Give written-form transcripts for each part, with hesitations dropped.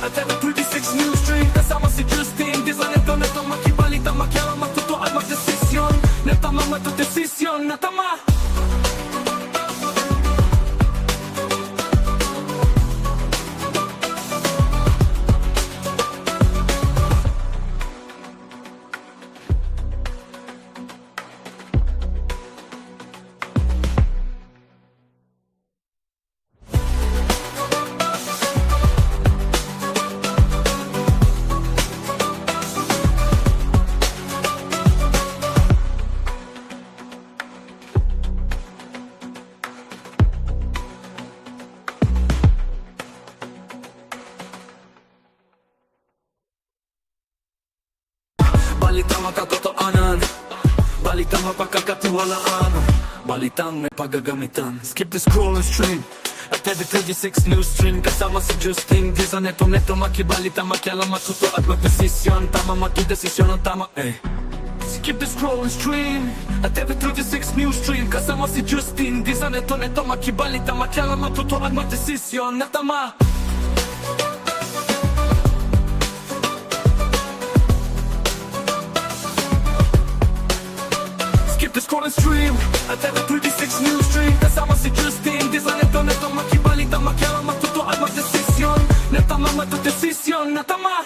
At every 36 news stream kasama si Justin. Di sa neto makibalita, makialam, magtutuan, magdesisyon. Netama matudesisyon, natama. Balitang makatotoanan, balitang mapagkakatiwalaan, balitang may paggagamitan. Skip the scroll and stream at every 36 news stream kasama si Justin. Di sa neto makibalita, makialam, matuto at magdesisyon. Tama matudesisyon ang tama Skip the scroll and stream at every 36 news stream kasama si Justin. Di sa neto makibalita, makialam, matuto at magdesisyon na tama. The scroll and stream at every 36 news stream kasama si Justin. Di sa neto makibalita, makialam, matuto at magdesisyon. Netama matudesisyon, natama.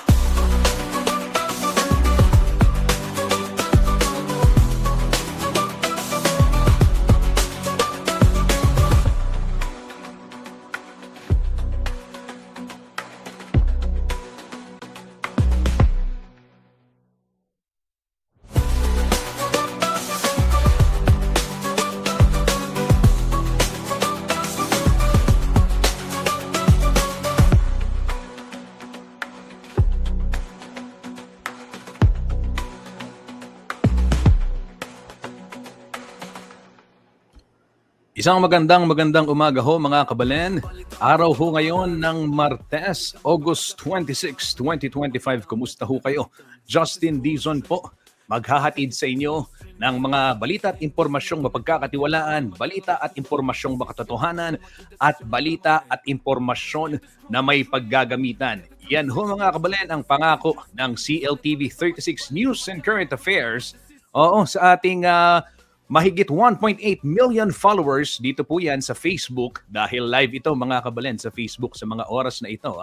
Isang magandang umaga ho mga kabalen. Araw ho ngayon ng Martes, August 26, 2025. Kumusta ho kayo? Justin Dizon po, maghahatid sa inyo ng mga balita at impormasyong mapagkakatiwalaan, balita at impormasyong makatotohanan, at balita at impormasyon na may paggagamitan. Yan ho mga kabalen ang pangako ng CLTV 36 News and Current Affairs. Oo, sa ating mahigit 1.8 million followers dito po yan sa Facebook dahil live ito mga kabalen sa Facebook sa mga oras na ito.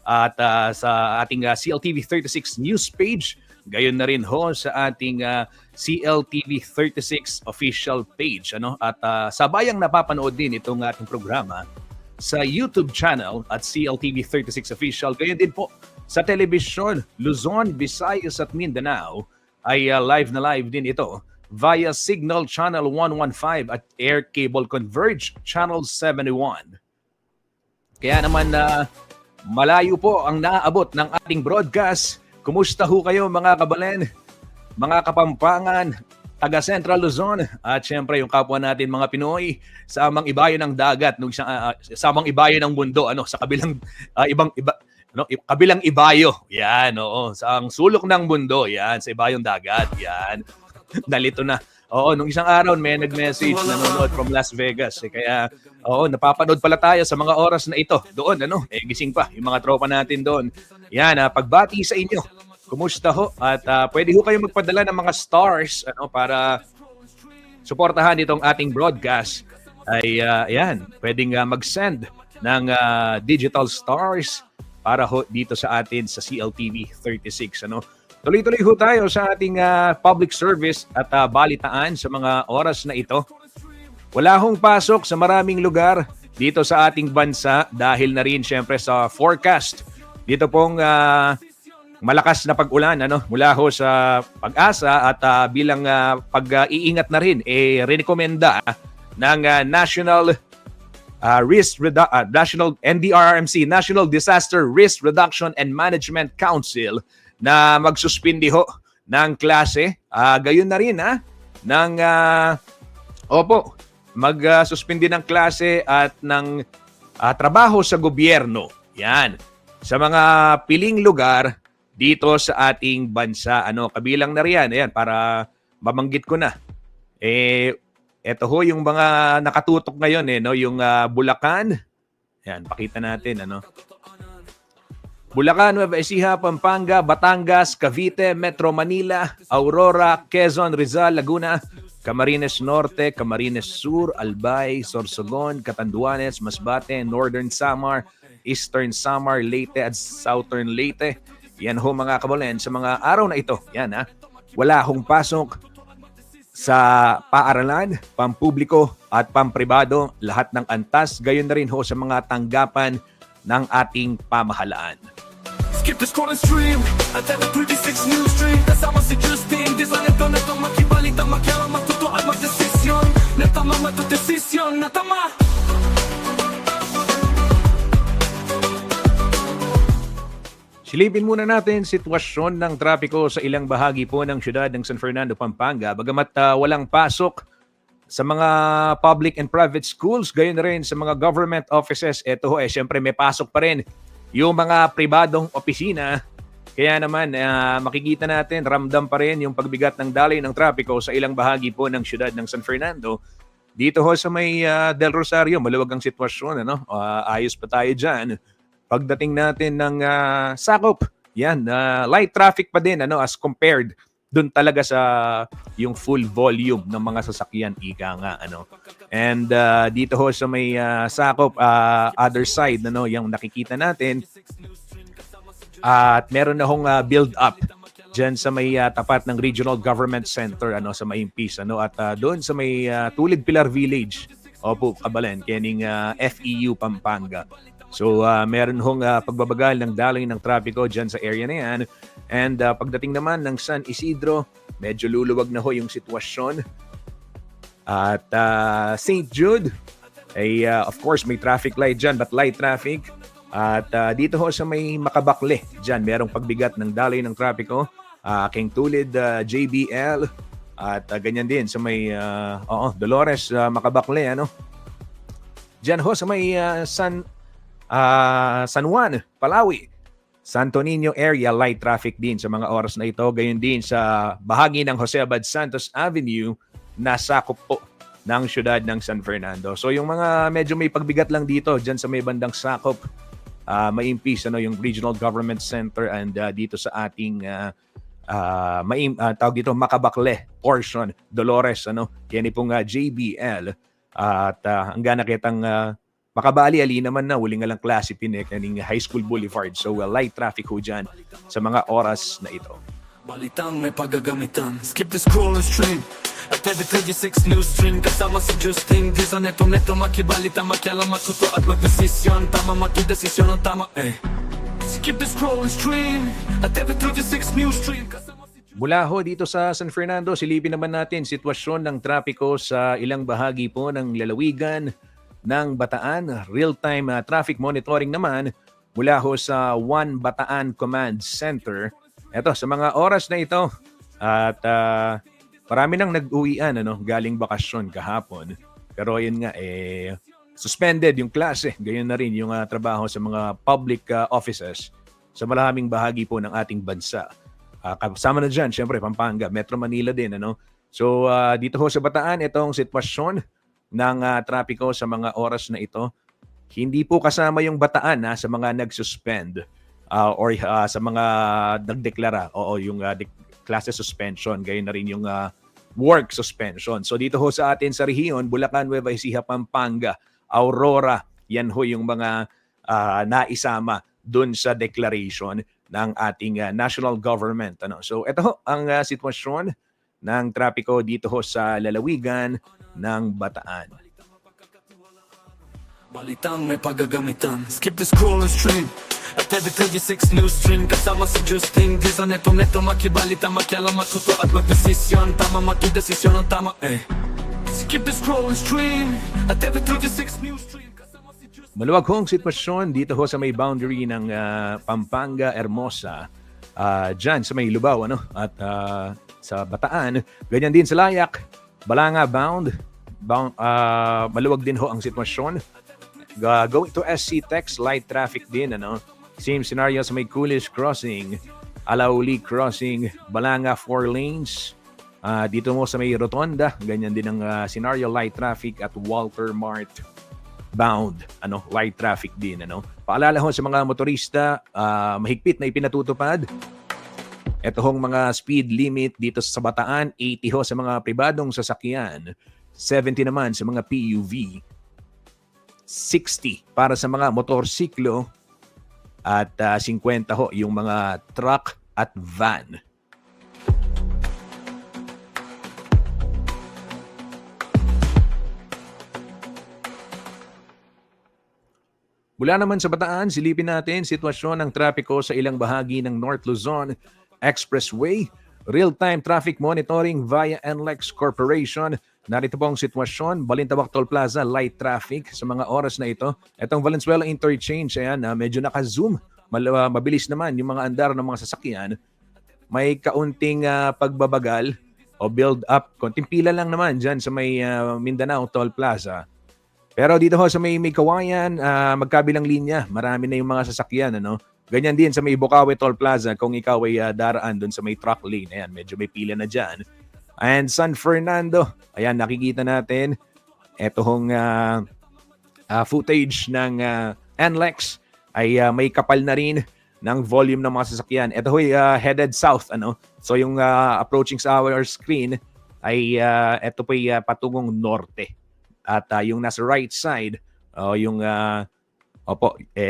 At sa ating CLTV 36 news page, gayon na rin ho sa ating CLTV 36 official page. At sabayang napapanood din itong ating programa sa YouTube channel at CLTV 36 official. Gayon din po sa telebisyon Luzon, Visayas at Mindanao ay live na live din ito via Signal Channel 115 at Air Cable Converge Channel 71. Kaya naman malayo po ang naaabot ng ating broadcast. Kumusta ho kayo mga kabalen, mga Kapampangan, taga Central Luzon at syempre yung kapwa natin mga Pinoy sa amang ibayo ng dagat, sa amang ibayo ng mundo, sa kabilang kabilang ibayo. Yan, sa ang sulok ng mundo, yan, sa ibayong dagat, yan. Nalito na. Oo, nung isang araw may nag-message, nanonood from Las Vegas. Kaya, napapanood pala tayo sa mga oras na ito. Doon, gising pa yung mga tropa natin doon. Yan, pagbati sa inyo. Kumusta ho? At pwede ho kayo magpadala ng mga stars para suportahan itong ating broadcast. Ay, pwedeng mag-send ng digital stars para ho dito sa atin sa CLTV 36. Tuloy-tuloy ho tayo sa ating public service at balitaan sa mga oras na ito. Wala hong pasok sa maraming lugar dito sa ating bansa dahil na rin syempre sa forecast. Dito pong malakas na pag-ulan mula ho sa Pag-asa at bilang pag-iingat na rin rekomenda ng National NDRRMC, National Disaster Risk Reduction and Management Council na magsuspindi ho ng klase. Gayon na rin magsuspindi ng klase at ng trabaho sa gobyerno. Yan. Sa mga piling lugar dito sa ating bansa. Kabilang na riyan. Ayan, para mabanggit ko na. Ito ho yung mga nakatutok ngayon. Yung Bulacan. Ayan, pakita natin. Bulacan, Nueva Ecija, Pampanga, Batangas, Cavite, Metro Manila, Aurora, Quezon, Rizal, Laguna, Camarines Norte, Camarines Sur, Albay, Sorsogon, Catanduanes, Masbate, Northern Samar, Eastern Samar, Leyte at Southern Leyte. Yan ho mga kabolen, sa mga araw na ito, yan ha, wala hong pasok sa paaralan, pampubliko at pampribado, lahat ng antas, gayon na rin ho sa mga tanggapan ng ating pamahalaan. Skip the scroll and stream at every 36 news stream. Kasama si Justin, di sa neto makibalita, makialam, matuto at magdesisyon. Natama, matudesisyon, natama. Silipin muna natin sitwasyon ng trapiko sa ilang bahagi po ng siyudad ng San Fernando, Pampanga. Bagamat walang pasok sa mga public and private schools, gayon na rin sa mga government offices, eto ho, syempre may pasok pa rin yung mga pribadong opisina. Kaya naman, makikita natin, ramdam pa rin yung pagbigat ng daloy ng trapiko sa ilang bahagi po ng siyudad ng San Fernando. Dito ho sa may Del Rosario, maluwag ang sitwasyon. Ayos pa tayo dyan. Pagdating natin ng sakop, yan, light traffic pa din as compared doon talaga sa yung full volume ng mga sasakyan, ika nga. And dito ho sa may sakop, other side, yung nakikita natin, at meron na hong build up dyan sa may tapat ng Regional Government Center sa Maimpis, at doon sa may Tulid Pilar Village, opo, Kabalen, kening FEU Pampanga. So meron hong pagbabagal ng daloy ng trapiko dyan sa area na yan. And pagdating naman ng San Isidro, medyo luluwag na ho yung sitwasyon. At St. Jude, ay of course may traffic light dyan, but light traffic. At dito ho sa may Makabakle, dyan merong pagbigat ng daloy ng trapiko. King Tulid, JBL, at ganyan din sa may Dolores, Makabakle. Dyan ho sa may San Juan, Palawi, Santo Niño area, light traffic din sa mga oras na ito. Gayon din sa bahagi ng Jose Abad Santos Avenue na sakop po ng siyudad ng San Fernando. So yung mga medyo may pagbigat lang dito, dyan sa may bandang sakop, Maimpis, yung Regional Government Center, and dito sa ating tawag dito, Makabakle portion, Dolores, yan pong JBL. At hanggang nakitang Makabali-ali naman na, uli nga lang klase kaning High School Boulevard. So light traffic ho dyan sa mga oras na ito. Balitang may paggagamitan, skip the scroll and stream at every 36 news stream. Kasama si Justin, di sa neto makibalita, makialam, matuto at magdesisyon. Tama, magdesisyon ang tama, Skip the scroll and stream at every 36 news stream. Mula ho dito sa San Fernando, silipin naman natin sitwasyon ng trapiko sa ilang bahagi po ng lalawigan ng Bataan. Real-time traffic monitoring naman mula ho sa One Bataan Command Center. Ito, sa mga oras na ito, at marami nang nag-uwian galing bakasyon kahapon. Pero yun nga, suspended yung klase. Gayon na rin yung trabaho sa mga public offices sa maraming bahagi po ng ating bansa. Kasama na dyan, syempre, Pampanga, Metro Manila din. So, dito ho sa Bataan, itong sitwasyon ng trapiko sa mga oras na ito. Hindi po kasama yung Bataan sa mga nag-suspend or sa mga nagdeklara. Oo, yung klase suspension. Gayon na rin yung work suspension. So dito ho sa atin sa rehiyon, Bulacan, Nueva Ecija, Pampanga, Aurora, yan ho yung mga naisama dun sa declaration ng ating national government. So ito ho ang sitwasyon ng trapiko dito ho sa lalawigan ng Bataan. Balitang may paggagamitan, skip the scroll and stream at every 36 news stream. Kasama si Justin, di sa neto makibalita, makialam, matuto at magdesisyon. Tama, magdesisyon ang tama, Skip the scroll and stream at every 36 news stream. Maluwag hong sitwasyon dito ho sa may boundary ng Pampanga, Hermosa, dyan sa may Lubao, at sa Bataan. Ganyan din sa Layak, Balanga bound, maluwag din ho ang sitwasyon. Going to SC Tex, light traffic din. Same scenario sa may Coolish Crossing, Alauli Crossing, Balanga 4 lanes. Dito mo sa may Rotonda, ganyan din ang scenario, light traffic at Walter Mart bound, light traffic din. Paalala ho sa mga motorista, mahigpit na ipinatutupad. Ito hong mga speed limit dito sa Bataan, 80 ho sa mga pribadong sasakyan, 70 naman sa mga PUV, 60 para sa mga motorsiklo, at 50 ho yung mga truck at van. Mula naman sa Bataan, silipin natin sitwasyon ng trapiko sa ilang bahagi ng North Luzon Expressway. Real-time traffic monitoring via NLEX Corporation. Narito po ang sitwasyon. Balintawak Toll Plaza, light traffic sa mga oras na ito. Itong Valenzuela Interchange, ayan, medyo naka-zoom. Mabilis naman yung mga andar ng mga sasakyan. May kaunting pagbabagal o build up. Konting pila lang naman dyan sa may Mindanao Toll Plaza. Pero dito ho sa may Kawayan, magkabilang linya, marami na yung mga sasakyan. Ano? Ganyan din sa may Bukawi Toll Plaza kung ikaw ay daraan doon sa may truck lane. Ayan, medyo may pila na dyan. And San Fernando, ayan, nakikita natin ito hong footage ng NLEX ay may kapal na rin ng volume ng mga sasakyan. Ito ho'y headed south. Ano? So yung approaching sa our screen ay ito po'y patungong norte. At yung nasa right side, yung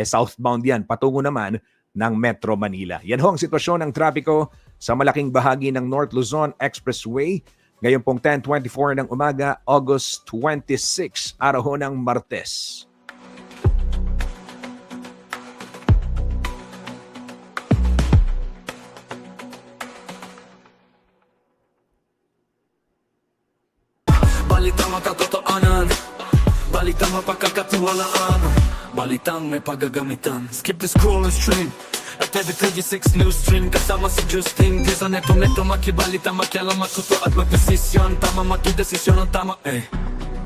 southbound yan, patungo naman ng Metro Manila. Yan ho ang sitwasyon ng trapiko sa malaking bahagi ng North Luzon Expressway. Ngayon pong 10:24 ng umaga, August 26, araw ho ng Martes. Balitang makatotoanan, balitang mapagkakatiwalaan, balitang may paggagamitan. Skip the scroll and stream at every 36 news stream. Kasama si Justin Dizon, neto makibalita, makialam, matuto at magdesisyon. Tama matudesisyon ang tama,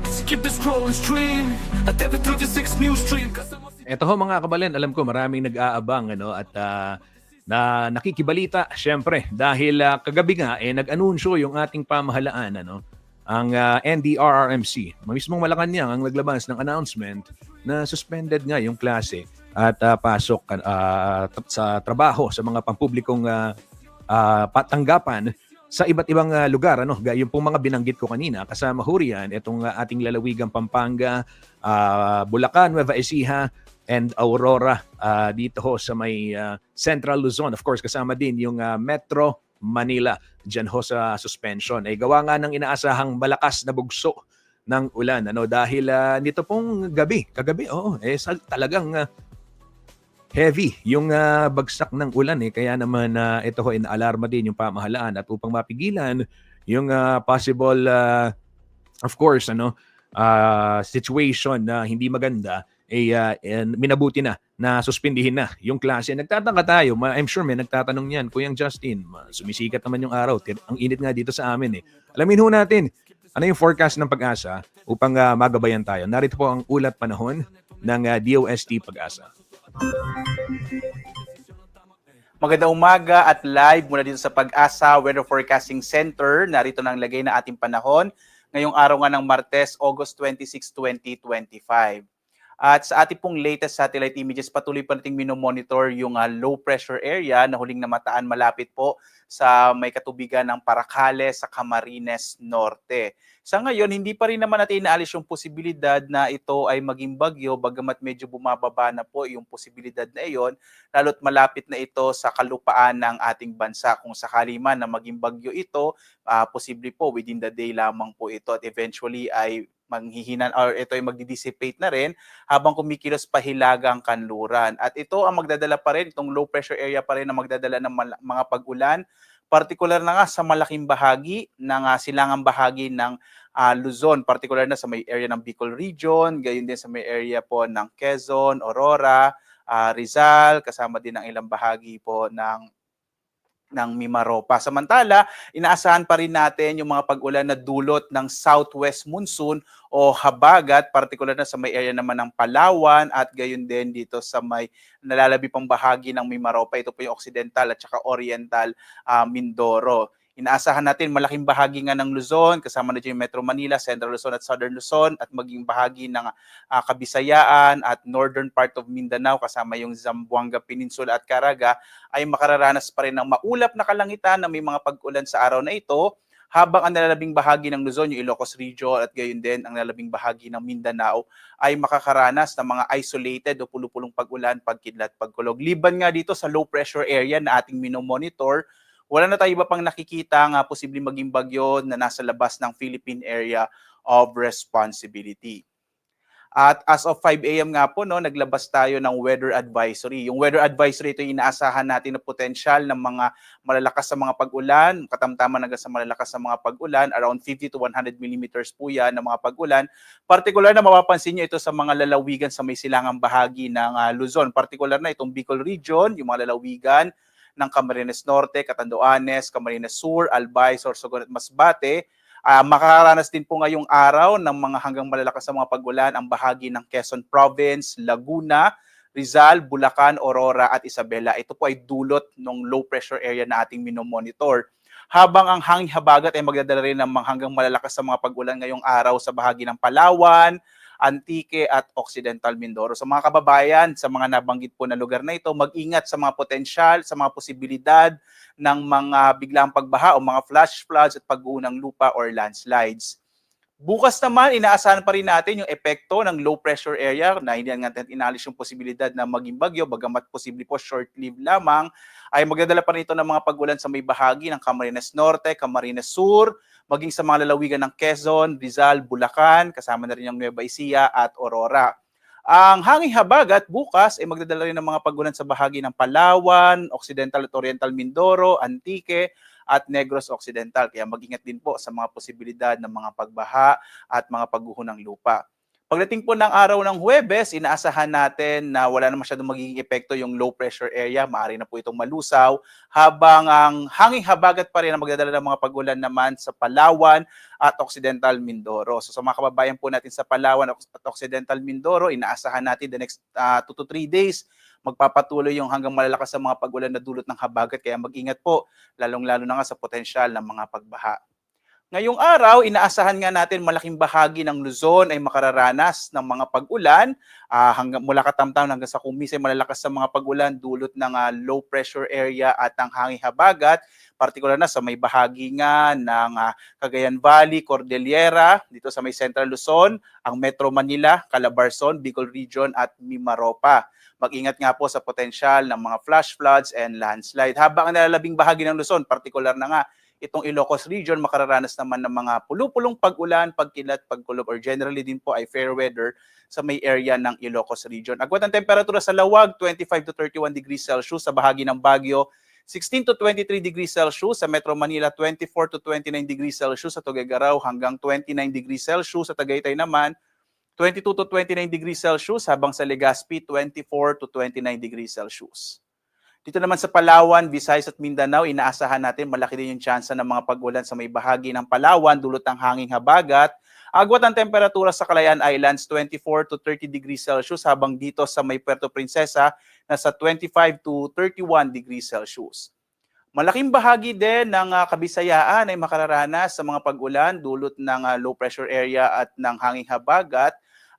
Skip the scroll and stream at every 36 news stream. Kasama si... Ito ho mga kabalen, alam ko maraming nag-aabang at na nakikibalita syempre dahil kagabi nga nag-anunsyo yung ating pamahalaan ang NDRRMC. Mismong Malacanang ang naglabas ng announcement na suspended nga yung klase at pasok sa trabaho sa mga pampublikong patanggapan sa iba't ibang lugar. Yung pong mga binanggit ko kanina, kasama ho riyan itong ating lalawigang Pampanga, Bulacan, Nueva Ecija, and Aurora dito ho sa may Central Luzon. Of course, kasama din yung Metro Manila dyan ho sa suspension. Gawa nga ng inaasahang malakas na bugso ng ulan. Dahil nito pong kagabi, talagang heavy yung bagsak ng ulan. Kaya naman ito ho, inaalarma din yung pamahalaan at upang mapigilan yung possible, of course, situation na hindi maganda, minabuti na suspindihin na yung klase. Nagtataka tayo, I'm sure may nagtatanong yan, Kuyang Justin, sumisikat naman yung araw, ang init nga dito sa amin. Alamin ho natin, ano yung forecast ng Pag-asa upang magabayan tayo. Narito po ang ulat panahon ng DOST Pag-asa. Magandang umaga at live mula dito sa Pag-asa Weather Forecasting Center. Narito na ang lagay na ating panahon ngayong araw nga ng Martes, August 26, 2025. At sa ating pong latest satellite images, patuloy pa nating minomonitor yung low pressure area na huling namataan malapit po sa may katubigan ng Paracale sa Camarines Norte. Sa ngayon, hindi pa rin naman natin inaalis yung posibilidad na ito ay maging bagyo, bagamat medyo bumababa na po yung posibilidad na iyon, lalo't malapit na ito sa kalupaan ng ating bansa. Kung sakali man na maging bagyo ito, posible po within the day lamang po ito at eventually ay manghihinan or ito ay magdi-dissipate na rin habang kumikilos pa hilagang kanluran. At ito ang magdadala pa rin, itong low pressure area pa rin na magdadala ng mga pag-ulan, partikular na nga sa malaking bahagi ng silangang bahagi ng Luzon, partikular na sa may area ng Bicol Region, gayon din sa may area po ng Quezon, Aurora, Rizal, kasama din ang ilang bahagi po ng Mimaropa. Samantala, inaasahan pa rin natin yung mga pag-ulan na dulot ng southwest monsoon o habagat, partikular na sa may area naman ng Palawan at gayon din dito sa may nalalabi pang bahagi ng Mimaropa. Ito po yung occidental at saka oriental Mindoro. Inaasahan natin malaking bahagi nga ng Luzon, kasama na dyan yung Metro Manila, Central Luzon at Southern Luzon, at maging bahagi ng Kabisayaan at northern part of Mindanao, kasama yung Zamboanga Peninsula at Caraga, ay makararanas pa rin ng maulap na kalangitan na may mga pag-ulan sa araw na ito, habang ang nalalabing bahagi ng Luzon, yung Ilocos Region at gayon din ang nalalabing bahagi ng Mindanao ay makakaranas ng mga isolated o pulupulong pag-ulan, pagkidlat, pagkulog. Liban nga dito sa low pressure area na ating minomonitor, wala na tayo iba pang nakikita nga posibleng maging bagyo na nasa labas ng Philippine Area of Responsibility. At as of 5 a.m. nga po, naglabas tayo ng weather advisory. Yung weather advisory, ito yung inaasahan natin na potensyal ng mga malalakas sa mga pag-ulan, katamtaman hanggang sa malalakas sa mga pag-ulan, around 50 to 100 millimeters po yan ng mga pag-ulan. Partikular na mapapansin nyo ito sa mga lalawigan sa may silangang bahagi ng Luzon. Partikular na itong Bicol Region, yung mga lalawigan ng Camarines Norte, Catanduanes, Camarines Sur, Albay, Sorsogon at Masbate. Makakaranas din po ngayong araw ng mga hanggang malalakas na mga pag-ulan ang bahagi ng Quezon Province, Laguna, Rizal, Bulacan, Aurora at Isabela. Ito po ay dulot ng low pressure area na ating minomonitor. Habang ang hangin habagat ay magdadala rin ng hanggang malalakas sa mga pag-ulan ngayong araw sa bahagi ng Palawan, Antique at Occidental Mindoro. So mga kababayan, sa mga nabanggit po na lugar na ito, mag-ingat sa mga potensyal, sa mga posibilidad ng mga biglang pagbaha o mga flash floods at pag-uho ng lupa or landslides. Bukas naman, inaasahan pa rin natin yung epekto ng low pressure area na hindi natin inalis yung posibilidad na maging bagyo, bagamat posible po short-lived lamang, ay magdadala pa rin ito ng mga pag-ulan sa may bahagi ng Camarines Norte, Camarines Sur, maging sa mga lalawigan ng Quezon, Rizal, Bulacan, kasama na rin yung Nueva Ecija at Aurora. Ang hanging habagat bukas ay magdadala rin ng mga pag-ulan sa bahagi ng Palawan, Occidental at Oriental Mindoro, Antique, at Negros Occidental. Kaya mag-ingat din po sa mga posibilidad ng mga pagbaha at mga pagguho ng lupa. Pagdating po ng araw ng Huwebes, inaasahan natin na wala na masyadong magiging epekto yung low pressure area. Maaari na po itong malusaw, habang ang hanging habagat pa rin ang magdadala ng mga pag-ulan naman sa Palawan at Occidental Mindoro. So sa mga kababayan po natin sa Palawan at Occidental Mindoro, inaasahan natin the next 2 to 3 days magpapatuloy yung hanggang malalakas sa mga pag-ulan na dulot ng habagat, kaya mag-ingat po, lalong-lalo na nga sa potensyal ng mga pagbaha. Ngayong araw, inaasahan nga natin malaking bahagi ng Luzon ay makararanas ng mga pag-ulan, hanggang mula Katamtam hanggang sa Kumisay, malalakas sa mga pag-ulan dulot ng low pressure area at ng hanging habagat, partikular na sa may bahagi nga ng Cagayan Valley, Cordillera, dito sa may Central Luzon, ang Metro Manila, Calabarzon, Bicol Region at Mimaropa. Mag-ingat nga po sa potensyal ng mga flash floods and landslide. Habang ang nalalabing bahagi ng Luzon, partikular na nga itong Ilocos Region, makararanas naman ng mga pulupulong pag-ulan, pagkilat, pagkulog, or generally din po ay fair weather sa may area ng Ilocos Region. Agwat ang temperatura sa Lawag, 25 to 31 degrees Celsius. Sa bahagi ng Baguio, 16 to 23 degrees Celsius. Sa Metro Manila, 24 to 29 degrees Celsius. Sa Tuguegarao, hanggang 29 degrees Celsius. Sa Tagaytay naman, 22 to 29 degrees Celsius, habang sa Legazpi, 24 to 29 degrees Celsius. Dito naman sa Palawan, Visayas at Mindanao, inaasahan natin malaki din yung tsansa ng mga pag-ulan sa may bahagi ng Palawan dulot ng hanging habagat. Agwat ang temperatura sa Calayan Islands, 24 to 30 degrees Celsius, habang dito sa may Puerto Princesa, nasa 25 to 31 degrees Celsius. Malaking bahagi din ng Kabisayaan ay makararanas sa mga pag-ulan dulot ng low pressure area at ng hanging habagat.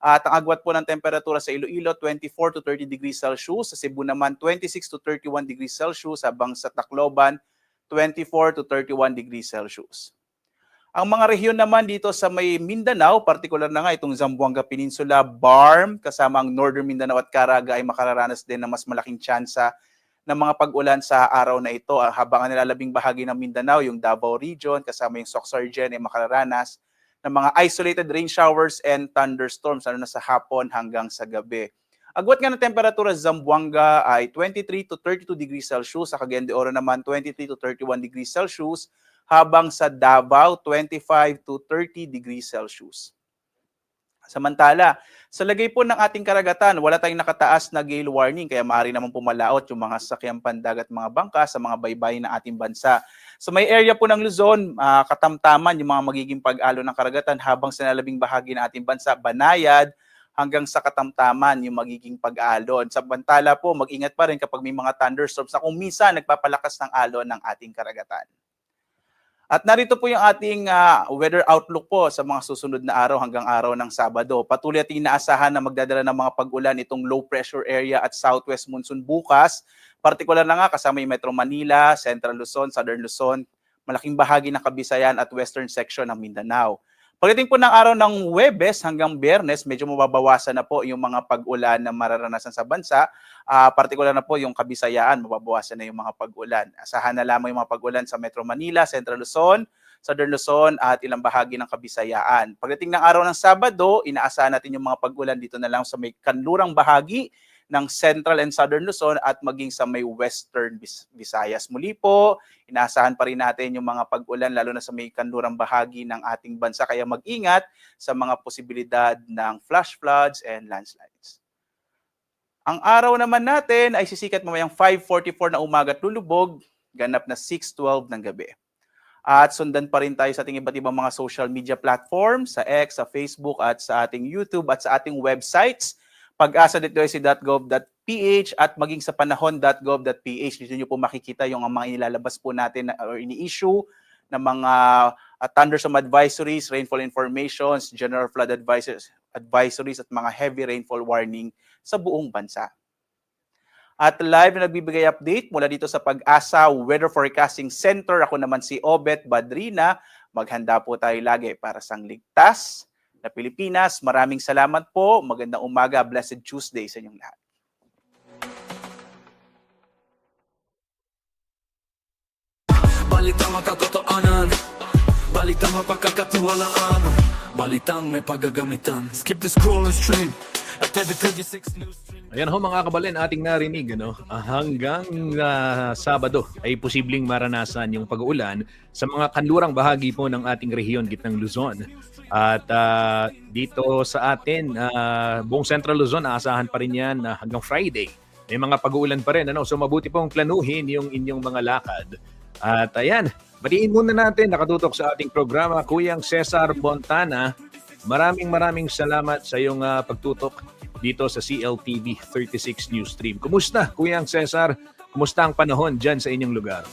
At ang agwat po ng temperatura sa Iloilo, 24 to 30 degrees Celsius. Sa Cebu naman, 26 to 31 degrees Celsius. Habang sa Tacloban, 24 to 31 degrees Celsius. Ang mga rehiyon naman dito sa may Mindanao, partikular na nga itong Zamboanga Peninsula, Barm, kasama ang Northern Mindanao at Caraga, ay makararanas din ng mas malaking tsansa ng mga pag-ulan sa araw na ito. Habang ang nilalabing bahagi ng Mindanao, yung Davao Region, kasama yung Soxargen, ay makararanas ng mga isolated rain showers and thunderstorms, na sa hapon hanggang sa gabi. Agwat nga ng temperatura sa Zamboanga ay 23 to 32 degrees Celsius, sa Cagayan de Oro naman 23 to 31 degrees Celsius, habang sa Davao 25 to 30 degrees Celsius. Samantala, sa lagay po ng ating karagatan, wala tayong nakataas na gale warning, kaya maaari naman pumalaot yung mga sasakyang pandagat, mga bangka sa mga baybayin ng ating bansa. So may area po ng Luzon, katamtaman yung mga magiging pag-alo ng karagatan, habang sa nalabing bahagi ng ating bansa, Banayad, hanggang sa katamtaman yung magiging pag-alon. Samantala po, mag-ingat pa rin kapag may mga thunderstorms na kung minsan nagpapalakas ng alon ng ating karagatan. At narito po yung ating weather outlook po sa mga susunod na araw hanggang araw ng Sabado. Patuloy natin inaasahan na magdadala ng mga pag-ulan itong low pressure area at southwest monsoon bukas. Partikular na nga kasama yung Metro Manila, Central Luzon, Southern Luzon, malaking bahagi ng Kabisayan at western section ng Mindanao. Pagdating po ng araw ng Huwebes hanggang Biyernes, medyo mababawasan na po yung mga pag-ulan na mararanasan sa bansa. Partikular na po yung Kabisayaan, mababawasan na yung mga pag-ulan. Asahan na lamang yung mga pag-ulan sa Metro Manila, Central Luzon, Southern Luzon at ilang bahagi ng Kabisayaan. Pagdating ng araw ng Sabado, inaasahan natin yung mga pag-ulan dito na lang sa may kanlurang bahagi ng Central and Southern Luzon at maging sa may Western Visayas. Muli po, inaasahan pa rin natin yung mga pag-ulan lalo na sa may kanlurang bahagi ng ating bansa. Kaya mag-ingat sa mga posibilidad ng flash floods and landslides. Ang araw naman natin ay sisikat mamayang 5:44 na umaga at lulubog, ganap na 6:12 ng gabi. At sundan pa rin tayo sa ating iba't ibang mga social media platforms, sa X, sa Facebook at sa ating YouTube at sa ating websites. pag-asa.gov.ph at maging sa panahon.gov.ph. Dito nyo po makikita yung mga ilalabas po natin or ini-issue ng mga thunderstorm advisories, rainfall informations, general flood advisories at mga heavy rainfall warning sa buong bansa. At live na nagbibigay update mula dito sa Pag-asa Weather Forecasting Center. Ako naman si Obet Badrina. Maghanda po tayo lagi para sa ligtas na Pilipinas. Maraming salamat po. Magandang umaga. Blessed Tuesday sa inyong lahat. Balitang makatotoanan, balitang mapagkakatiwalaan, balitang may paggagamitan. Skip the scroll and stream at every 36 news stream. Ayan ho mga kabalin, ating narinig hanggang Sabado ay posibleng maranasan yung pag-uulan sa mga kanlurang bahagi po ng ating rehiyon gitnang Luzon. At dito sa atin, buong Central Luzon, aasahan pa rin yan hanggang Friday. May mga pag-uulan pa rin. So mabuti pong planuhin yung inyong mga lakad. At ayan, batiin muna natin, nakatutok sa ating programa, Kuyang Cesar Bontana. Maraming salamat sa iyong pagtutok dito sa CLTV 36 News Stream. Kumusta, Kuyang Cesar? Kumusta ang panahon dyan sa inyong lugar?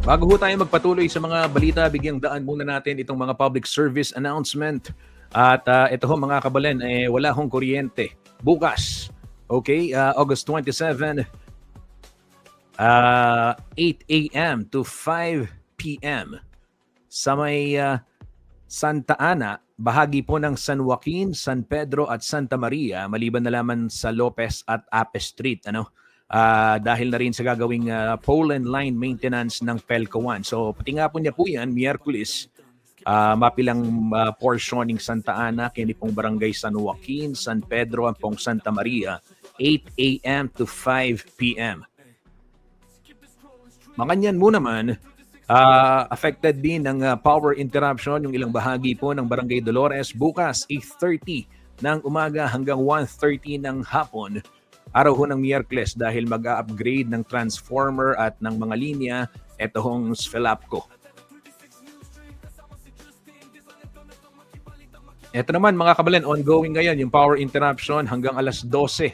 Bago ho tayo magpatuloy sa mga balita, bigyang daan muna natin itong mga public service announcement. At ito ho mga kabalen, wala hong kuryente. Bukas, okay, August 27, 8 a.m. to 5 p.m. sa may Santa Ana, bahagi po ng San Joaquin, San Pedro at Santa Maria, maliban na lamang sa Lopez at Ape Street. Dahil na rin sa gagawing pole and line maintenance ng Pelco 1. So pati nga po niya po yan, Miyerkules, mapilang portioning Santa Ana, kini pong barangay San Joaquin, San Pedro at pong Santa Maria, 8 a.m. to 5 p.m. Makanyan mo naman, affected din ng power interruption yung ilang bahagi po ng Barangay Dolores bukas 8:30 ng umaga hanggang 1:30 ng hapon. Araw ho ng Miyerkules dahil mag-upgrade ng transformer at ng mga linya, ito hong Svelapco. Ito naman mga kabalen, ongoing ngayon yung power interruption hanggang alas 12.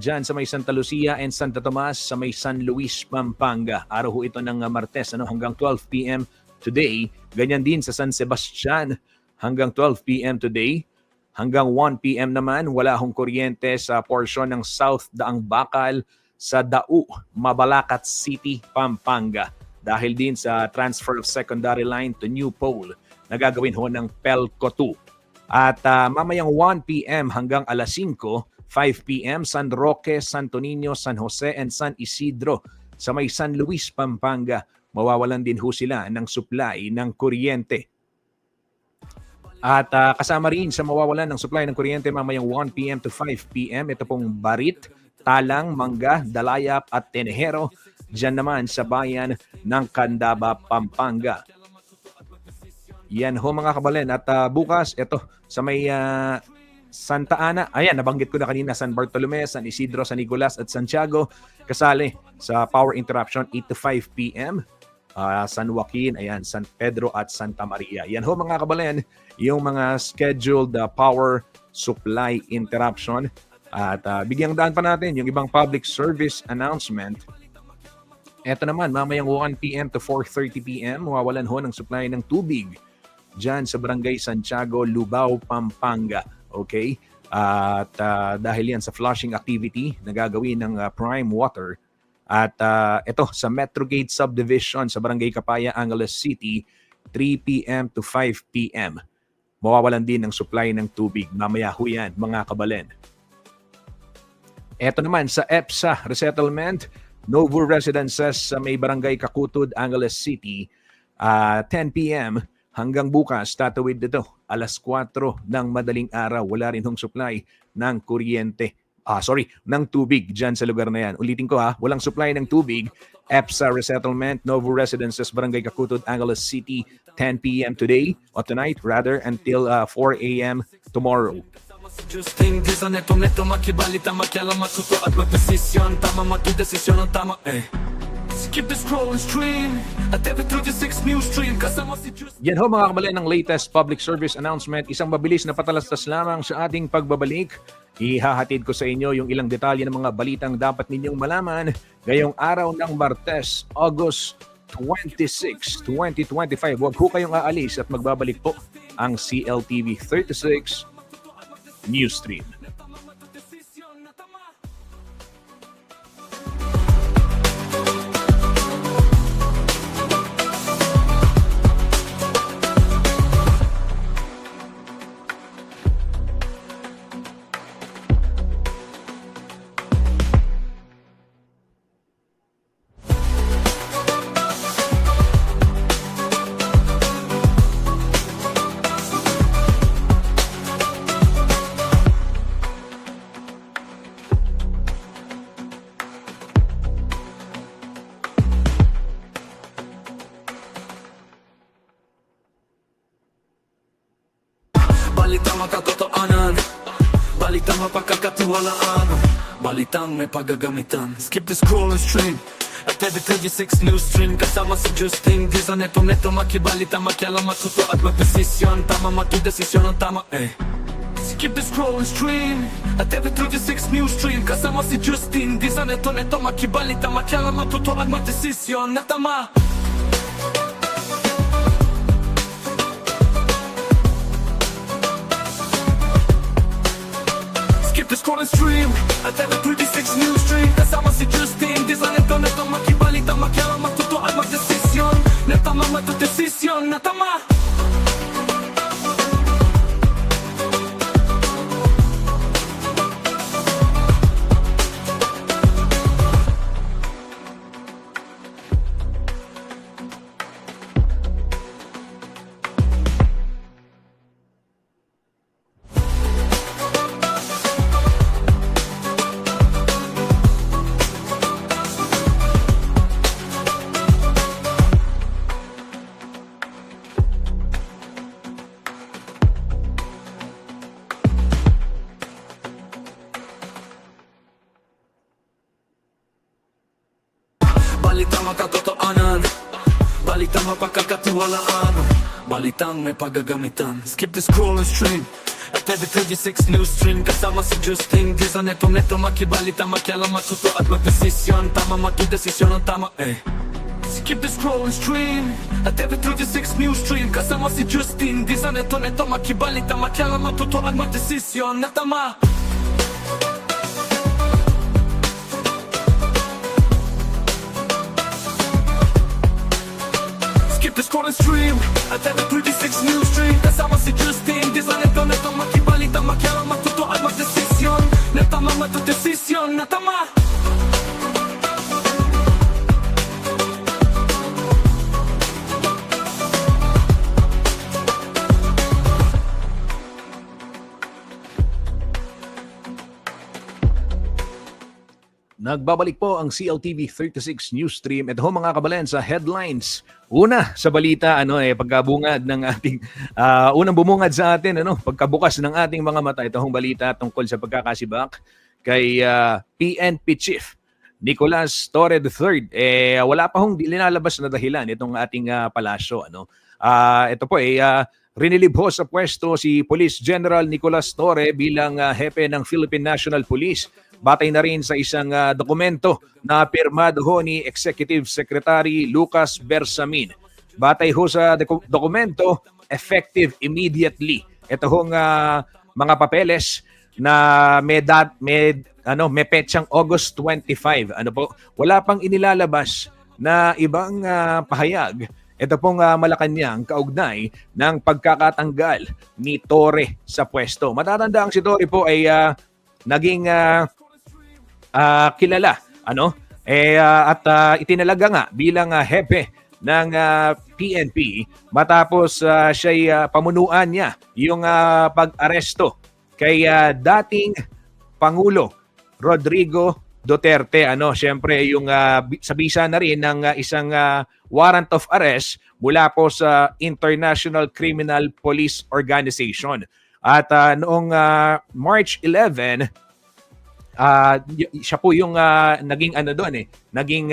Dyan sa may Santa Lucia and Santa Tomas sa may San Luis, Pampanga. Araw ho ito ng Martes hanggang 12 p.m. today. Ganyan din sa San Sebastian hanggang 12 p.m. today. Hanggang 1 p.m. naman, wala hong kuryente sa portion ng South Daang Bakal sa Dau, Mabalacat City, Pampanga. Dahil din sa transfer of secondary line to new pole na gagawin ho ng Pelco 2. At mamayang 1 p.m. hanggang alas 5, 5 p.m. San Roque, Santo Niño, San Jose, and San Isidro sa may San Luis, Pampanga. Mawawalan din ho sila ng supply ng kuryente. At kasama rin sa mawawalan ng supply ng kuryente mamayang 1 p.m. to 5 p.m. Ito pong Barit, Talang, Manga, Dalayap at Tenejero. Diyan naman sa bayan ng Candaba, Pampanga. Yan ho mga kabalen. At bukas, ito sa may Santa Ana, ayan, nabanggit ko na kanina, San Bartolome, San Isidro, San Nicolas at Santiago, kasali sa power interruption 8 to 5 p.m. San Joaquin, ayan, San Pedro at Santa Maria. Yan ho mga kabalen, yung mga scheduled power supply interruption. At bigyang daan pa natin yung ibang public service announcement. Ito naman, mamayang 1 p.m. to 4:30 p.m. mawawalan ho ng supply ng tubig dyan sa Barangay Santiago, Lubao, Pampanga. Okay? At dahil yan sa flushing activity na gagawin ng Prime Water. At ito sa Metrogate Subdivision sa Barangay Kapaya, Angeles City, 3 p.m. to 5 p.m. Mawawalan din ng supply ng tubig. Mamaya ho yan, mga kabalen. Ito naman sa EPSA Resettlement, Novo Residences sa may Barangay Kakutod, Angeles City, 10 p.m. hanggang bukas, tatawid dito, alas 4 ng madaling araw. Wala rin hong supply ng kuryente. Ng tubig dyan sa lugar na yan. Ulitin ko walang supply ng tubig. EPSA Resettlement, Novo Residences, Barangay Kakutod, Angeles City, 10 p.m. today, or tonight rather, until 4 a.m. tomorrow. Justin, disa neto makibalita makialam matuto at magdesisyon tama magdesisyon ang tama skip the scroll and stream at TV36 News Stream kasama si Justin. Yan ho mga kabalen ng latest public service announcement. Isang mabilis na patalastas lamang sa ating pagbabalik. Ihahatid ko sa inyo yung ilang detalye ng mga balitang dapat ninyong malaman ngayong araw ng Martes, August 26, 2025. Huwag ho kayong aalis at magbabalik po ang CLTV 36 News Stream. Balitang makatotoanan, balitang mapagkakatiwalaan, balitang may paggagamitan. Skip the scroll and stream at TV36 News Stream kasama si Justin. Di sa neto makibalita makialam matuto at magdesisyon tama magdesisyon ang tama skip the scroll and stream at TV36 News Stream kasama si Justin. Di sa neto makibalita makialam matuto at magdesisyon na tama. The scroll and stream at TV36 News Stream kasama si Justin. Di sa neto makibalita makialam matuto at magdesisyon na tama magdesisyon na tama. Balitang makatotoanan, balitang mapagkakatiwalaan, balitang may paggagamitan. Skip the scroll and stream at TV36 News Stream kasama si Justin. Di sa neto makibalita makialam matuto at magdesisyon tama magdesisyon ang tama skip the scroll and stream at TV36 News Stream kasama si Justin. Di sa neto makibalita makialam matuto at magdesisyon na tama. The scroll and stream at TV36 News Stream kasama si Justin. Di sa neto makibalita makialam matuto at magdesisyon na tama magdesisyon na tama. Nagbabalik po ang CLTV 36 News Stream. Ito ho mga kabalen sa headlines. Una sa balita, pagkabungad ng ating, unang bumungad sa atin, pagkabukas ng ating mga mata, ito hong balita tungkol sa pagkakasibak kay PNP Chief Nicolas Torre III. Wala pa hong linalabas na dahilan itong ating palasyo. Ito po rinilibho sa pwesto si Police General Nicolas Torre bilang hepe ng Philippine National Police. Batay na rin sa isang dokumento na pirmado ho ni Executive Secretary Lucas Bersamin. Batay ho sa dokumento, effective immediately. Ito hong mga papeles na may petsang August 25. Wala pang inilalabas na ibang pahayag. Ito pong Malacanang kaugnay ng pagkakatanggal ni Torre sa pwesto. Matatanda ang si Torre po ay naging kilala at itinalaga nga bilang hepe ng PNP matapos siya'y pamunuan niya yung pag-aresto kay dating Pangulo Rodrigo Duterte. Siyempre yung sa bisa na rin ng isang warrant of arrest mula po sa International Criminal Police Organization. At noong March 11, siya po yung naging naging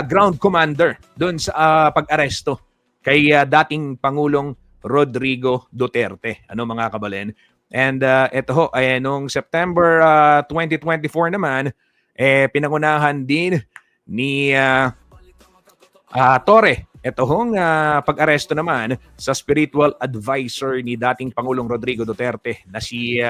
ground commander doon sa pag-aresto kay dating Pangulong Rodrigo Duterte. Mga kabalen? And ito ho, noong September 2024 naman, pinangunahan din ni Torre. Ito hong pag-aresto naman sa spiritual advisor ni dating Pangulong Rodrigo Duterte na si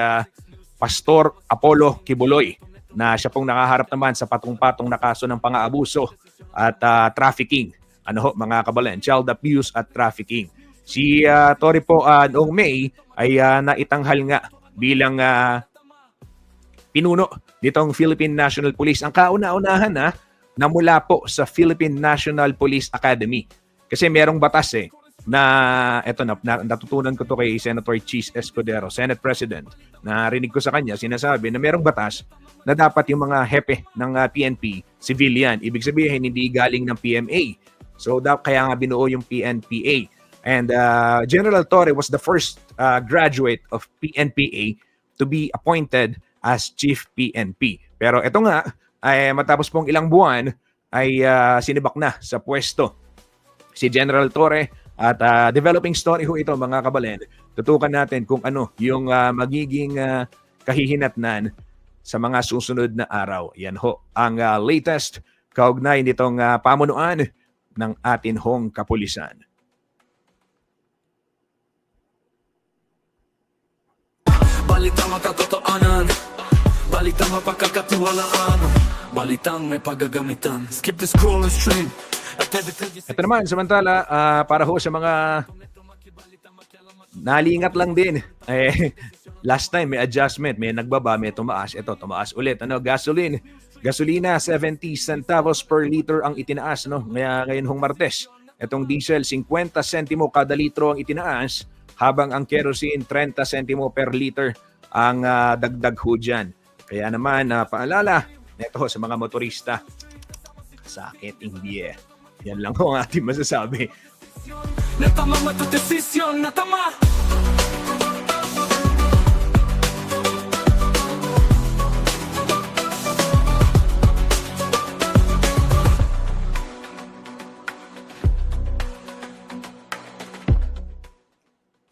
Pastor Apollo Kibuloy, na siya pong nakaharap naman sa patong-patong na kaso ng pang-aabuso at trafficking. Mga kabalen, child abuse at trafficking. Si Torre po noong May ay naitanghal nga bilang pinuno nitong Philippine National Police. Ang kauna-unahan na mula po sa Philippine National Police Academy. Kasi merong batas na natutunan ko to kay Senator Cheese Escudero, Senate President. Narinig ko sa kanya, sinasabi na merong batas na dapat yung mga hepe ng PNP, civilian. Ibig sabihin, hindi galing ng PMA. So, kaya nga binuo yung PNPA. And General Torre was the first graduate of PNPA to be appointed as Chief PNP. Pero ito nga, ay matapos pong ilang buwan, ay sinibak na sa pwesto si General Torre. At developing story ho ito, mga kabalen. Tutukan natin kung ano yung magiging kahihinatnan sa mga susunod na araw. Yan ho ang latest kaugnay nitong pamunuan ng atin hong kapulisan. Balitang makatotoanan, balitang mapagkakatiwalaan, balitang may paggagamitan. Skip the scroll and stream. Ito naman, samantala, para ho sa mga nalingat lang din. Last time may adjustment, may nagbaba, may tumaas. Ito, tumaas ulit. Gasolina, 70 centavos per liter ang itinaas. Ngayon hong Martes. Itong diesel, 50 sentimo kada litro ang itinaas, habang ang kerosene, 30 sentimo per liter ang dagdag ho dyan. Kaya naman, paalala, ito sa mga motorista, sakit hindi Yan lang ho ang ating masasabi. Natama matudesisyon, natama!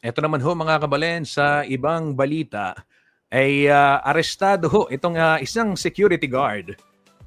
Ito naman ho, mga kabalen, sa ibang balita ay arestado ho itong isang security guard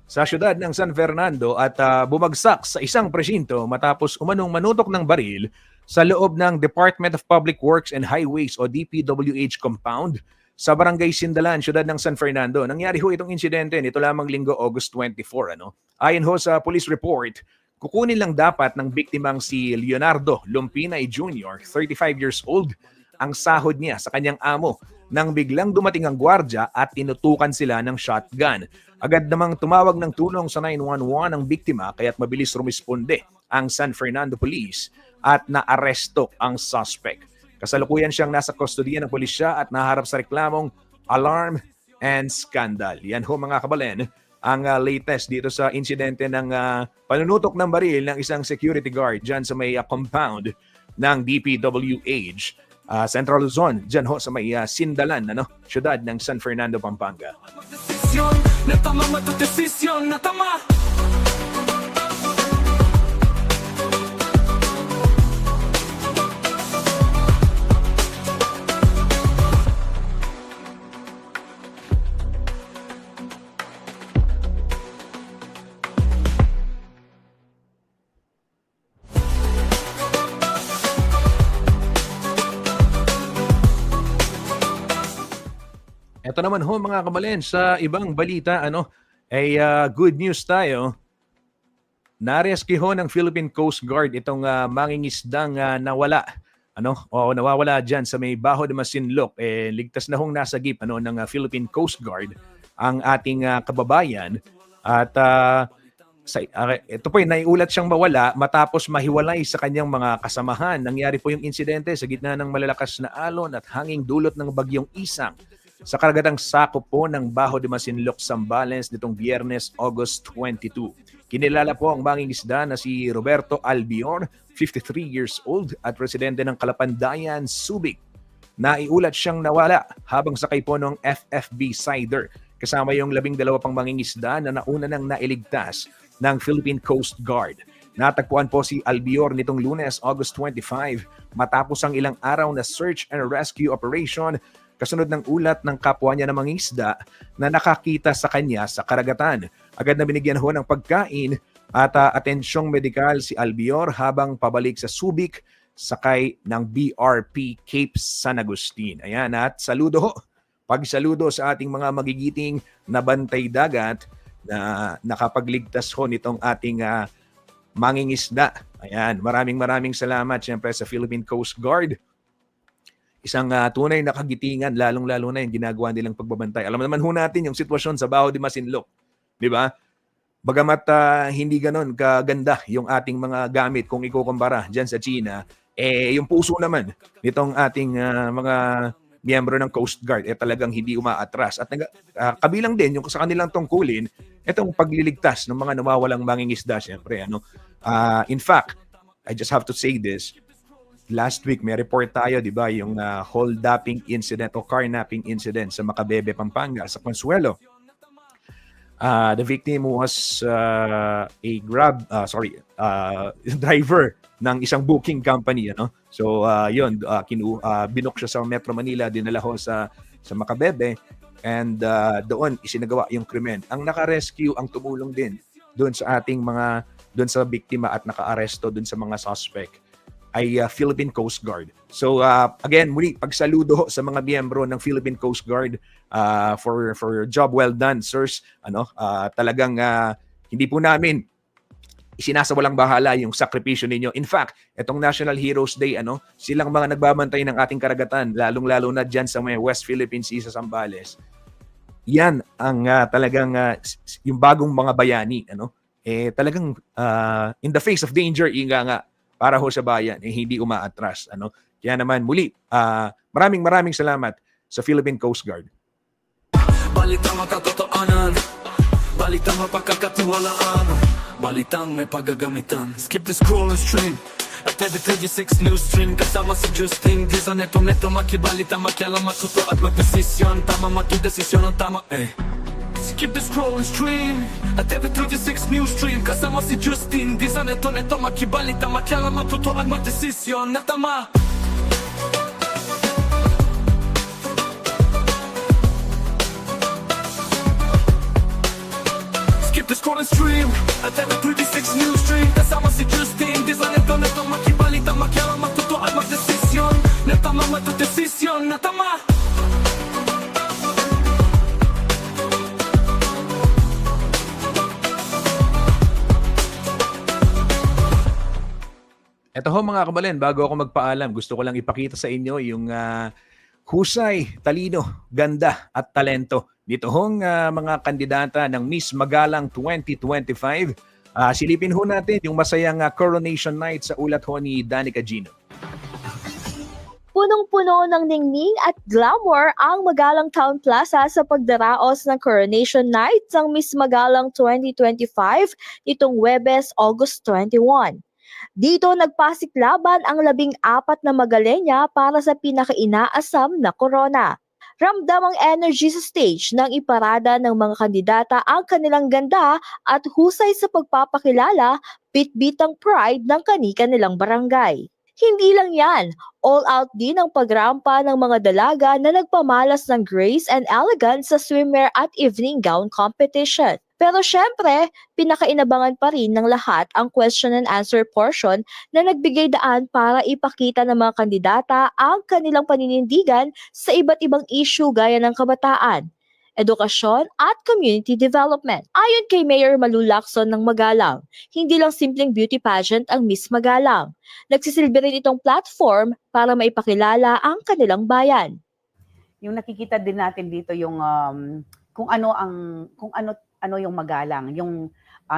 sa siyudad ng San Fernando at bumagsak sa isang presinto matapos umanong manutok ng baril sa loob ng Department of Public Works and Highways o DPWH compound sa Barangay Sindalan, siyudad ng San Fernando. Nangyari ho itong insidente nito lamang Linggo, August 24. Ayon ho sa police report, kukunin lang dapat ng biktimang si Leonardo Lumpinay Jr., 35 years old, ang sahod niya sa kanyang amo nang biglang dumating ang gwardya at tinutukan sila ng shotgun. Agad namang tumawag ng tulong sa 911 ang biktima kaya't mabilis rumisponde ang San Fernando Police at naaresto ang suspect. Kasalukuyan siyang nasa kustodiya ng pulisya at naharap sa reklamong alarm and scandal. Yan ho, mga kabalen, ang latest dito sa insidente ng panunutok ng baril ng isang security guard dyan sa may compound ng DPWH. Central Luzon, dyan ho sa may Sindalan, siyudad ng San Fernando, Pampanga. desisyon na tama, mato desisyon na tama. Ito naman ho mga kabalen, sa ibang balita, ay good news tayo. Narescue ho ng Philippine Coast Guard itong mangingisdang nawala. O nawawala dyan sa may Baho de Masinloc. Ligtas na hong nasagip ng Philippine Coast Guard ang ating kababayan. At ito po naiulat siyang mawala matapos mahiwalay sa kanyang mga kasamahan. Nangyari po yung insidente sa gitna ng malalakas na alon at hanging dulot ng bagyong Isang sa karagatang sakop po ng Baho de Masinloc, Zambales nitong Biyernes, August 22. Kinilala po ang mangingisda na si Roberto Albior, 53 years old at residente ng Kalapandayan, Subic. Naiulat siyang nawala habang sakay po ng FFB Cider kasama yung 12 pang mangingisda na nauna nang nailigtas ng Philippine Coast Guard. Natagpuan po si Albior nitong Lunes, August 25 matapos ang ilang araw na search and rescue operation kasunod ng ulat ng kapwa niya ng mangingisda na nakakita sa kanya sa karagatan. Agad na binigyan ho ng pagkain at atensyong medikal si Albior habang pabalik sa Subic sakay ng BRP Cape San Agustin. Ayan, at saludo ho. Pagsaludo sa ating mga magigiting na bantay dagat na nakapagligtas ho nitong ating mangingisda. Ayan, maraming salamat siyempre sa Philippine Coast Guard. Isang tunay na kagitingan, lalong-lalo na yung ginagawa nilang pagbabantay. Alam naman ho natin yung sitwasyon sa Baho de Masinloc. Di ba? Bagamat hindi ganon kaganda yung ating mga gamit kung ikukumpara dyan sa China, yung puso naman nitong ating mga miyembro ng Coast Guard talagang hindi umaatras. At kabilang din yung sa kanilang tungkulin, itong pagliligtas ng mga nawawalang mangingisda, syempre. In fact, I just have to say this, last week may report tayo, di ba, yung hold-upping incident o carnapping incident sa Macabebe, Pampanga, sa Consuelo. The victim was a driver ng isang booking company. So, binook siya sa Metro Manila, dinala ho sa Macabebe, and doon isinagawa yung krimen. Ang naka-rescue, ang tumulong din doon sa ating doon sa biktima at naka-aresto doon sa mga suspect ay Philippine Coast Guard. So again, muli pagsaludo sa mga miyembro ng Philippine Coast Guard for job well done, sirs. Talagang hindi po namin isinasawalang bahala yung sakripisyo ninyo. In fact, itong National Heroes Day, silang mga nagbabantay ng ating karagatan, lalong-lalo na dyan sa may West Philippine Sea sa Zambales. Yan ang talagang yung bagong mga bayani, talagang in the face of danger, nga para ho sa bayan, hindi umaatras. Kaya naman muli, maraming salamat sa Philippine Coast Guard. Balitang makatotoanan, balitang mapagkakatiwalaan, balitang may paggagamitan. Skip this crawling stream at every 36 news stream. Kasama si Justin Dizon, neto makibalita, makialam, matuto at magdesisyon. Tama, matudesisyon ang tama, Skip the scrolling stream at every 36 news stream. Kasama si Justin Dizon, neto makibalita, makialam, matuto at magdesisyon na tama. Skip the scrolling stream at every 36 news stream. Kasama si Justin Dizon, neto makibalita, makialam, matuto at magdesisyon na tama, matudesisyon na tama. Ito ho mga kabalen, bago ako magpaalam, gusto ko lang ipakita sa inyo yung husay, talino, ganda at talento dito hong mga kandidata ng Miss Magalang 2025. Silipin ho natin yung masayang coronation night sa ulat ho ni Danica Gino. Punong-puno ng ningning at glamour ang Magalang Town Plaza sa pagdaraos ng Coronation Night ng Miss Magalang 2025 nitong Huwebes, August 21. Dito nagpasiklaban ang 14 na Magalenya para sa pinaka-inaasam na korona. Ramdam ang energy sa stage nang iparada ng mga kandidata ang kanilang ganda at husay sa pagpapakilala, bit-bit ang pride ng kani-kanilang barangay. Hindi lang yan, all out din ang pagrampa ng mga dalaga na nagpamalas ng grace and elegance sa swimwear at evening gown competition. Pero syempre, pinakainabangan pa rin ng lahat ang question and answer portion na nagbigay daan para ipakita ng mga kandidata ang kanilang paninindigan sa iba't ibang issue gaya ng kabataan, edukasyon at community development. Ayon kay Mayor Malu Lacson ng Magalang, hindi lang simpleng beauty pageant ang Miss Magalang. Nagsisilbi rin itong platform para maipakilala ang kanilang bayan. Yung nakikita din natin dito yung kung ano yung Magalang, yung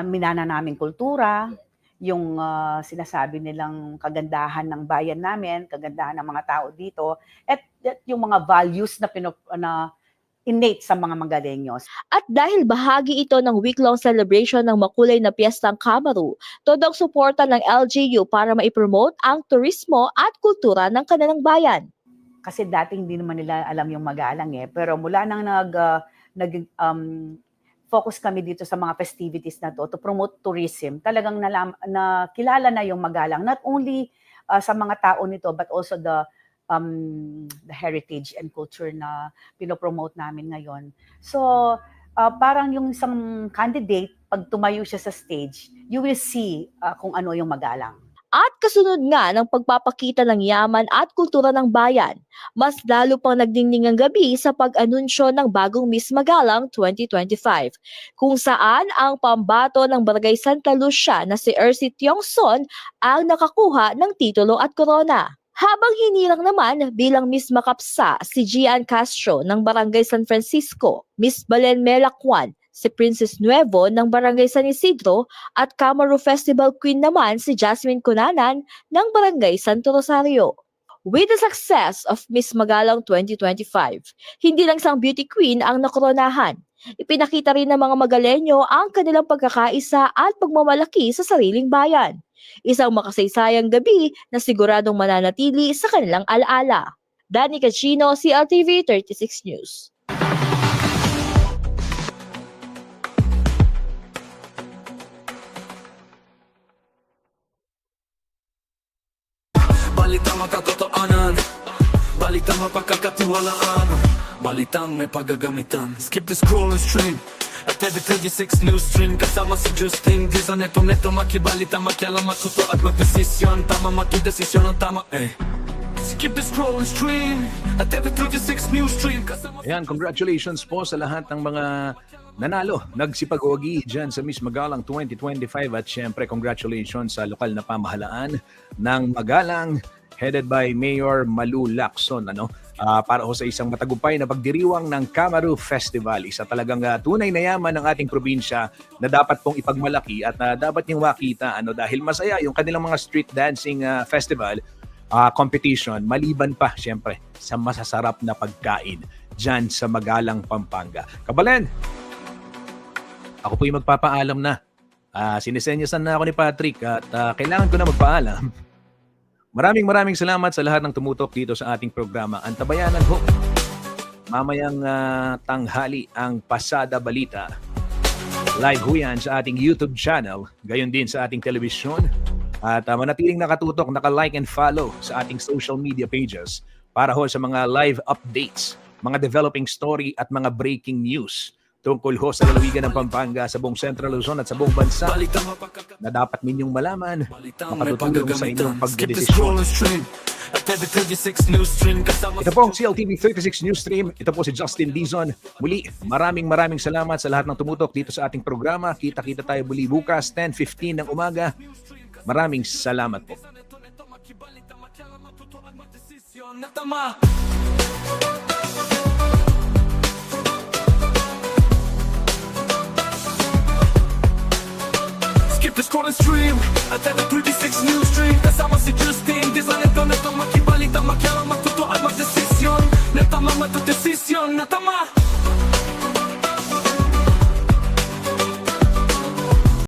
minana naming kultura, yung sinasabi nilang kagandahan ng bayan namin, kagandahan ng mga tao dito, at yung mga values na innate sa mga Magaleños. At dahil bahagi ito ng week-long celebration ng makulay na piyestang Kamaru, todong suporta ng LGU para maipromote ang turismo at kultura ng kanilang bayan. Kasi dating hindi naman nila alam yung Magalang pero mula nang focus kami dito sa mga festivities na to promote tourism, talagang nakilala na yung Magalang, not only sa mga tao nito but also the heritage and culture na pinopromote namin ngayon. So, parang yung isang candidate, pag tumayo siya sa stage, you will see kung ano yung Magalang. At kasunod nga ng pagpapakita ng yaman at kultura ng bayan, mas lalo pang nagdingding ang gabi sa pag-anunsyo ng bagong Miss Magalang 2025, kung saan ang pambato ng Barangay Santa Lucia na si Ercy Tiongson ang nakakuha ng titulo at korona. Habang hinirang naman bilang Miss Makapsa si Gian Castro ng Barangay San Francisco, Miss Balen Melakwan si Princess Nuevo ng Barangay San Isidro at Kamaru Festival Queen naman si Jasmine Cunanan ng Barangay Santo Rosario. With the success of Miss Magalang 2025, hindi lang isang beauty queen ang nakoronahan. Ipinakita rin ng mga Magaleño ang kanilang pagkakaisa at pagmamalaki sa sariling bayan. Isang makasaysayang gabi na siguradong mananatili sa kanilang alaala. Danny Cachino, CLTV 36 News. Balitang makatotohanan, balitang mapagkakatiwalaan, balitang may paggagamitan. Skip the scroll and stream at every 36 news stream. Kasama si Justin Dizon, neto makibalita, makialam, matuto at magdesisyon. Tama makidesisyon ang tama Skip the scroll and stream at every 36 news stream. Ayan, congratulations po sa lahat ng mga nanalo, nagsipag-ugi dyan sa Miss Magalang 2025 at syempre congratulations sa lokal na pamahalaan ng Magalang headed by Mayor Malu Lacson para ho sa isang matagumpay na pagdiriwang ng Kamaru Festival. Isa talagang tunay na yaman ng ating probinsya na dapat pong ipagmalaki at dapat niyong makita dahil masaya yung kanilang mga street dancing festival competition, maliban pa syempre sa masasarap na pagkain dyan sa Magalang, Pampanga. Kabalen, ako po yung magpapaalam na. Sinisenyasan na ako ni Patrick at kailangan ko na magpaalam. Maraming salamat sa lahat ng tumutok dito sa ating programa. Antabayanan ho. Mamayang tanghali ang Pasada Balita. Live ho yan sa ating YouTube channel, gayon din sa ating telebisyon. At manatiling nakatutok, naka-like and follow sa ating social media pages para ho sa mga live updates, mga developing story at mga breaking news tungkol ho sa lalawigan ng Pampanga, sa buong Central Luzon at sa buong bansa na dapat ninyong malaman, makatutulong sa inyong pagdedesisyon. Ito po ang CLTV 36 News Stream. Ito po si Justin Dizon. Muli, maraming salamat sa lahat ng tumutok dito sa ating programa. Kita-kita tayo muli bukas, 10:15 ng umaga. Maraming salamat po. Skip the scroll and stream at every 36 news stream. Kasama si Justin Dizon, neto makibalita, makialam.